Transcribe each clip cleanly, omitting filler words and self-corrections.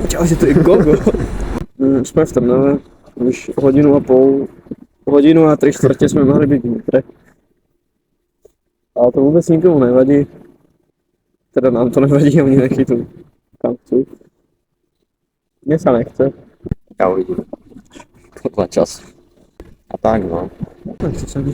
Čo, že to je gogo? Sme v Trnave, už hodinu a pol, hodinu a 3/4 sme mali byť vnitre. Ale to vôbec nikomu nevadí. Teda nám to nevadí, oni nechytú kam chcú. Mne sa nechce. Ja uvidím. Podľa času. A tak no. Nechce sa mi.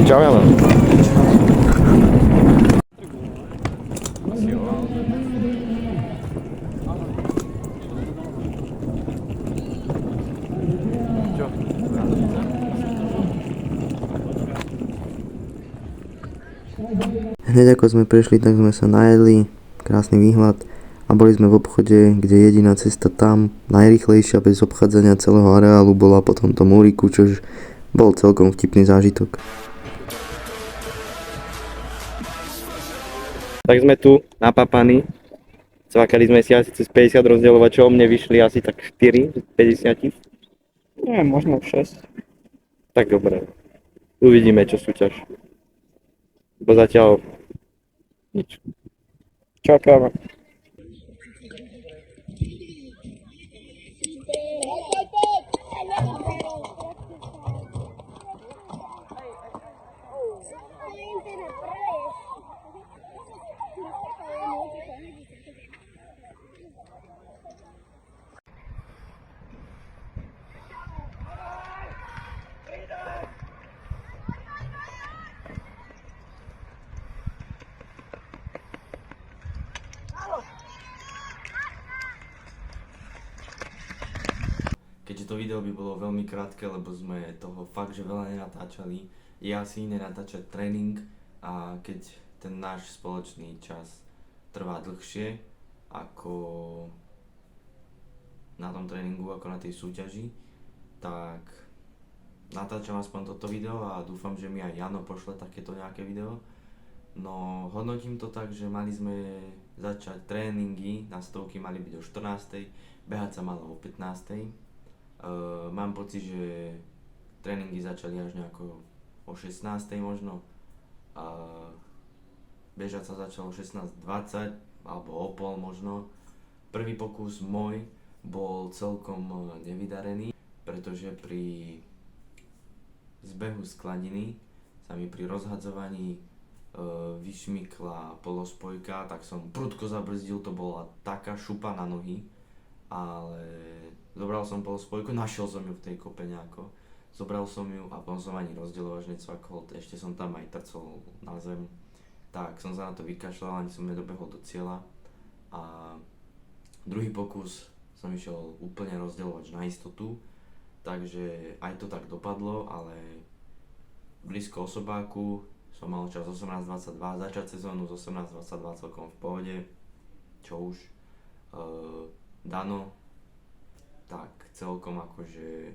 Čau, Jana. Hneď ako sme prišli, tak sme sa najedli, krásny výhľad a boli sme v obchode, kde jediná cesta tam, najrýchlejšia bez obchádzania celého areálu bola po tomto múriku, čož bol celkom vtipný zážitok. Tak sme tu napapani. Cvakali sme si asi cez 50 rozdielovačov, mne vyšli asi tak 4 z 50. Nie, možno 6. Tak dobre. Uvidíme, čo súťaž. Bo zatiaľ nič. Čakáme. Keďže to video by bolo veľmi krátke, lebo sme toho fakt, že veľa nenatáčali, je asi iné natáčať tréning a keď ten náš spoločný čas trvá dlhšie ako na tom tréningu, ako na tej súťaži, tak natáčam aspoň toto video a dúfam, že mi aj Jano pošle takéto nejaké video. No hodnotím to tak, že mali sme začať tréningy, na stovky mali byť o 14:00, behať sa malo o 15:00. Mám pocit, že tréningy začali až nejako o 16:00 možno a bežať sa začalo o 16:20 alebo o pol možno. Prvý pokus môj bol celkom nevydarený, pretože pri zbehu skladiny sa mi pri rozhadzovaní vyšmykla polospojka, tak som prudko zabrzdil, to bola taká šupa na nohy, ale zobral som polospojku, našiel som ju v tej kope nejako, zobral som ju a potom som ani rozdielovač necvakol, ešte som tam aj trcol na zem, tak som sa na to vykašľal, ani som nedobehol do cieľa a druhý pokus som išiel úplne rozdielovač na istotu, takže aj to tak dopadlo, ale blízko osobáku som mal čas 18:22, začať sezónu z 18:22 celkom v pohode, čo už. Dano, tak celkom akože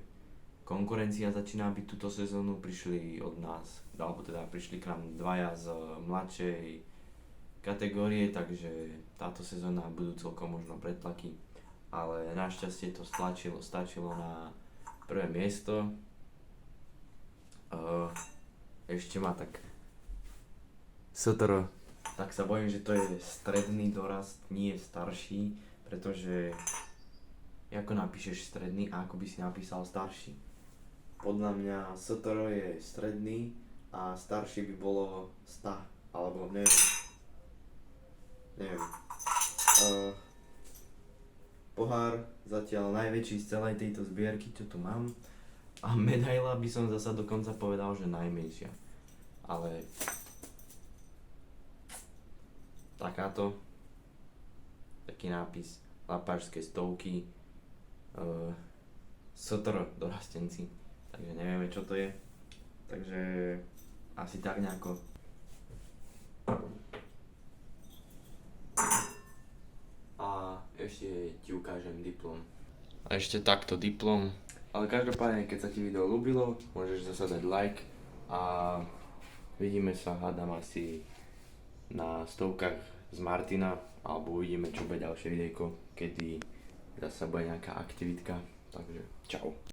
konkurencia začína byť túto sezónu, prišli od nás, alebo teda prišli k nám dvaja z mladšej kategórie, takže táto sezóna budú celkom možno pretlaky, ale našťastie to stačilo na prvé miesto. Ešte má tak STR, tak sa bojím, že to je stredný dorast, nie starší, pretože ako napíšeš stredný a ako by si napísal starší. Podľa mňa STR je stredný a starší by bolo alebo neviem. Pohár zatiaľ najväčší z celej tejto zbierky, čo tu mám, a medaila by som zasa dokonca povedal, že najmenšia. Ale takáto, taký nápis, lapášské stovky, STR dorastenci, takže nevieme, čo to je, takže asi tak nejako. A ešte ti ukážem diplom. A ešte takto diplom, Ale každopádne, keď sa ti video ľúbilo, môžeš zase dať like a vidíme sa, hádam asi na stovkách z Martina, alebo uvidíme, čo bude ďalšie videjko, kedy zase bude nejaká aktivitka. Takže čau.